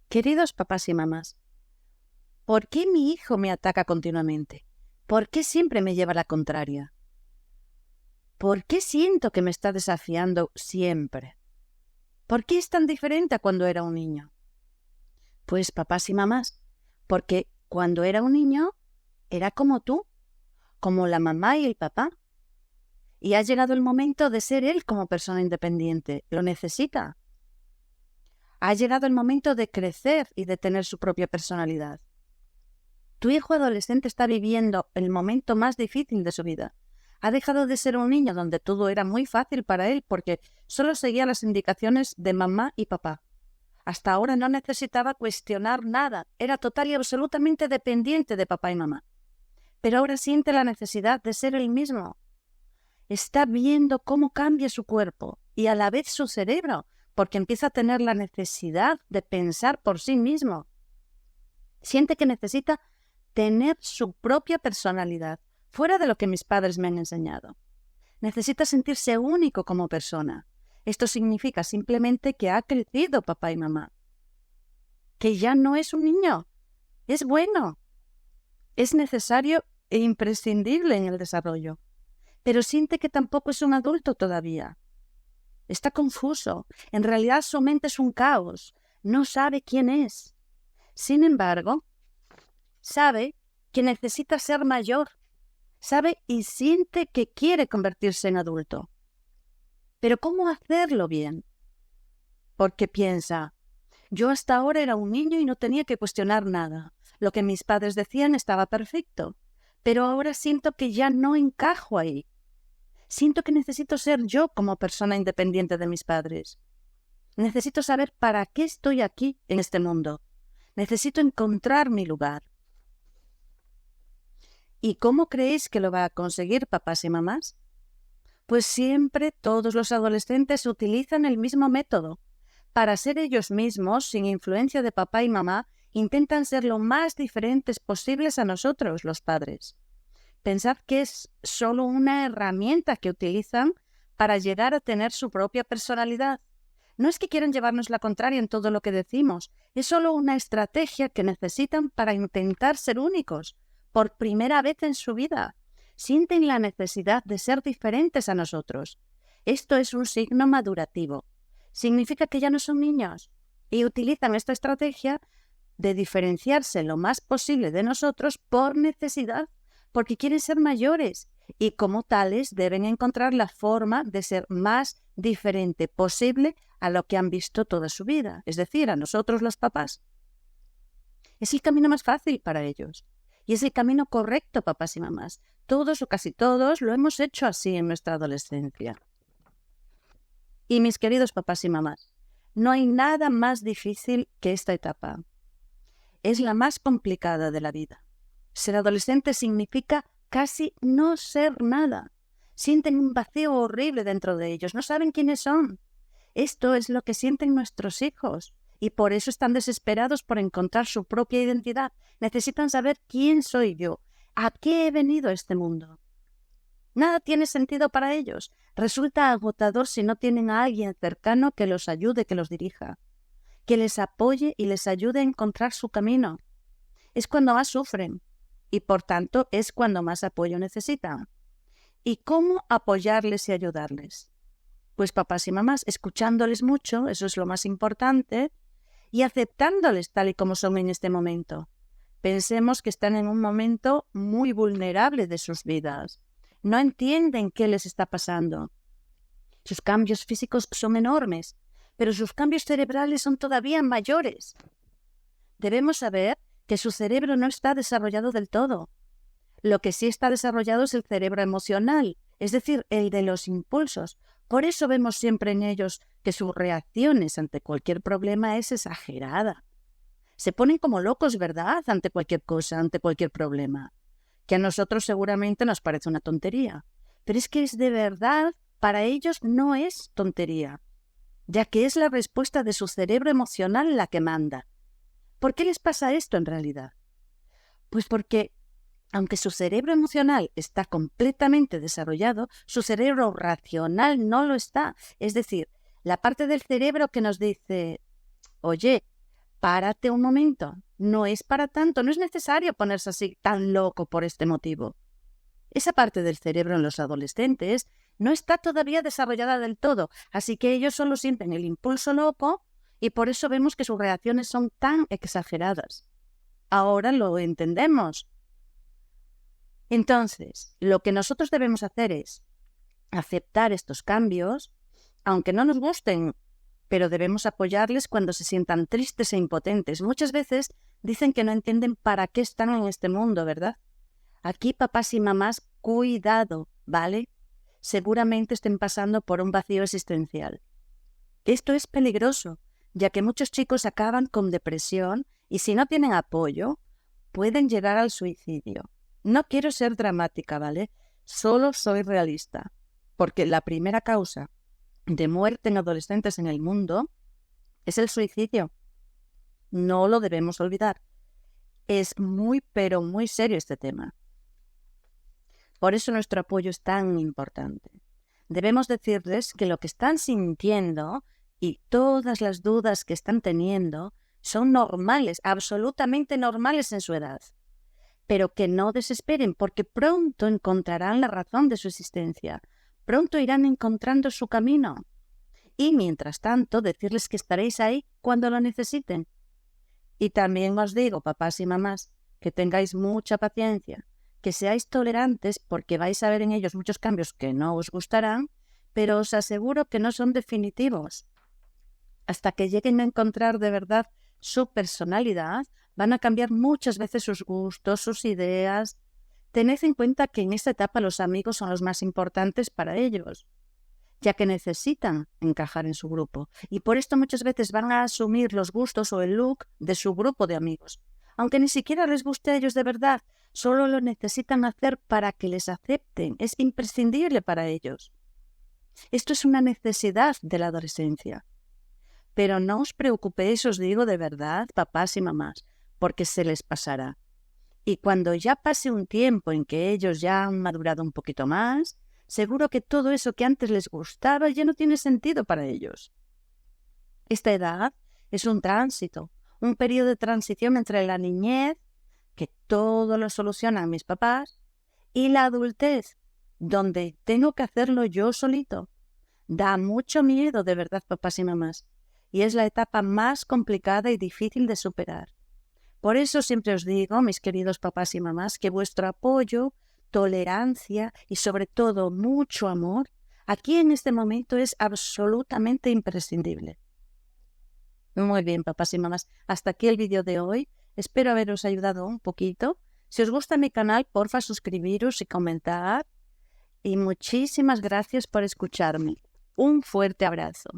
Queridos papás y mamás, ¿por qué mi hijo me ataca continuamente? ¿Por qué siempre me lleva la contraria? ¿Por qué siento que me está desafiando siempre? ¿Por qué es tan diferente a cuando era un niño? Pues papás y mamás, porque cuando era un niño era como tú, como la mamá y el papá. Y ha llegado el momento de ser él como persona independiente. Lo necesita. Ha llegado el momento de crecer y de tener su propia personalidad. Tu hijo adolescente está viviendo el momento más difícil de su vida. Ha dejado de ser un niño donde todo era muy fácil para él porque solo seguía las indicaciones de mamá y papá. Hasta ahora no necesitaba cuestionar nada, era total y absolutamente dependiente de papá y mamá. Pero ahora siente la necesidad de ser él mismo. Está viendo cómo cambia su cuerpo y a la vez su cerebro, porque empieza a tener la necesidad de pensar por sí mismo. Siente que necesita tener su propia personalidad, fuera de lo que mis padres me han enseñado. Necesita sentirse único como persona. Esto significa simplemente que ha crecido papá y mamá. Que ya no es un niño. Es bueno. Es necesario e imprescindible en el desarrollo. Pero siente que tampoco es un adulto todavía. Está confuso. En realidad su mente es un caos. No sabe quién es. Sin embargo, sabe que necesita ser mayor. Sabe y siente que quiere convertirse en adulto. Pero ¿cómo hacerlo bien? Porque piensa, yo hasta ahora era un niño y no tenía que cuestionar nada. Lo que mis padres decían estaba perfecto. Pero ahora siento que ya no encajo ahí. Siento que necesito ser yo como persona independiente de mis padres. Necesito saber para qué estoy aquí en este mundo. Necesito encontrar mi lugar. ¿Y cómo creéis que lo va a conseguir, papás y mamás? Pues siempre todos los adolescentes utilizan el mismo método. Para ser ellos mismos, sin influencia de papá y mamá, intentan ser lo más diferentes posibles a nosotros, los padres. Pensad que es solo una herramienta que utilizan para llegar a tener su propia personalidad. No es que quieran llevarnos la contraria en todo lo que decimos, es solo una estrategia que necesitan para intentar ser únicos, por primera vez en su vida. Sienten la necesidad de ser diferentes a nosotros. Esto es un signo madurativo. Significa que ya no son niños y utilizan esta estrategia de diferenciarse lo más posible de nosotros por necesidad, porque quieren ser mayores y como tales deben encontrar la forma de ser más diferente posible a lo que han visto toda su vida, es decir, a nosotros los papás. Es el camino más fácil para ellos y es el camino correcto, papás y mamás. Todos o casi todos lo hemos hecho así en nuestra adolescencia. Y mis queridos papás y mamás, no hay nada más difícil que esta etapa. Es la más complicada de la vida. Ser adolescente significa casi no ser nada. Sienten un vacío horrible dentro de ellos, no saben quiénes son. Esto es lo que sienten nuestros hijos y por eso están desesperados por encontrar su propia identidad. Necesitan saber quién soy yo, a qué he venido a este mundo. Nada tiene sentido para ellos. Resulta agotador si no tienen a alguien cercano que los ayude, que los dirija, que les apoye y les ayude a encontrar su camino. Es cuando más sufren y por tanto es cuando más apoyo necesitan. ¿Y cómo apoyarles y ayudarles? Pues papás y mamás, escuchándoles mucho, eso es lo más importante, y aceptándoles tal y como son en este momento. Pensemos que están en un momento muy vulnerable de sus vidas. No entienden qué les está pasando. Sus cambios físicos son enormes, pero sus cambios cerebrales son todavía mayores. Debemos saber que su cerebro no está desarrollado del todo. Lo que sí está desarrollado es el cerebro emocional, es decir, el de los impulsos. Por eso vemos siempre en ellos que sus reacciones ante cualquier problema es exagerada. Se ponen como locos, ¿verdad?, ante cualquier cosa, ante cualquier problema. Que a nosotros seguramente nos parece una tontería. Pero es que es de verdad, para ellos no es tontería, ya que es la respuesta de su cerebro emocional la que manda. ¿Por qué les pasa esto en realidad? Pues porque, aunque su cerebro emocional está completamente desarrollado, su cerebro racional no lo está. Es decir, la parte del cerebro que nos dice, oye, párate un momento. No es para tanto, no es necesario ponerse así tan loco por este motivo. Esa parte del cerebro en los adolescentes no está todavía desarrollada del todo, así que ellos solo sienten el impulso loco y por eso vemos que sus reacciones son tan exageradas. Ahora lo entendemos. Entonces, lo que nosotros debemos hacer es aceptar estos cambios, aunque no nos gusten, pero debemos apoyarles cuando se sientan tristes e impotentes. Muchas veces dicen que no entienden para qué están en este mundo, ¿verdad? Aquí, papás y mamás, cuidado, ¿vale? Seguramente estén pasando por un vacío existencial. Esto es peligroso, ya que muchos chicos acaban con depresión y si no tienen apoyo, pueden llegar al suicidio. No quiero ser dramática, ¿vale? Solo soy realista, porque la primera causa de muerte en adolescentes en el mundo es el suicidio. No lo debemos olvidar. Es muy, pero muy serio este tema. Por eso nuestro apoyo es tan importante. Debemos decirles que lo que están sintiendo y todas las dudas que están teniendo son normales, absolutamente normales en su edad. Pero que no desesperen porque pronto encontrarán la razón de su existencia. Pronto irán encontrando su camino. Y mientras tanto, decirles que estaréis ahí cuando lo necesiten. Y también os digo, papás y mamás, que tengáis mucha paciencia, que seáis tolerantes porque vais a ver en ellos muchos cambios que no os gustarán, pero os aseguro que no son definitivos. Hasta que lleguen a encontrar de verdad su personalidad, van a cambiar muchas veces sus gustos, sus ideas. Tened en cuenta que en esta etapa los amigos son los más importantes para ellos, ya que necesitan encajar en su grupo. Y por esto muchas veces van a asumir los gustos o el look de su grupo de amigos. Aunque ni siquiera les guste a ellos de verdad, solo lo necesitan hacer para que les acepten. Es imprescindible para ellos. Esto es una necesidad de la adolescencia. Pero no os preocupéis, os digo de verdad, papás y mamás, porque se les pasará. Y cuando ya pase un tiempo en que ellos ya han madurado un poquito más, seguro que todo eso que antes les gustaba ya no tiene sentido para ellos. Esta edad es un tránsito, un periodo de transición entre la niñez, que todo lo solucionan mis papás, y la adultez, donde tengo que hacerlo yo solito. Da mucho miedo, de verdad, papás y mamás, y es la etapa más complicada y difícil de superar. Por eso siempre os digo, mis queridos papás y mamás, que vuestro apoyo, tolerancia y sobre todo mucho amor, aquí en este momento es absolutamente imprescindible. Muy bien, papás y mamás, hasta aquí el vídeo de hoy. Espero haberos ayudado un poquito. Si os gusta mi canal, porfa, suscribiros y comentar. Y muchísimas gracias por escucharme. Un fuerte abrazo.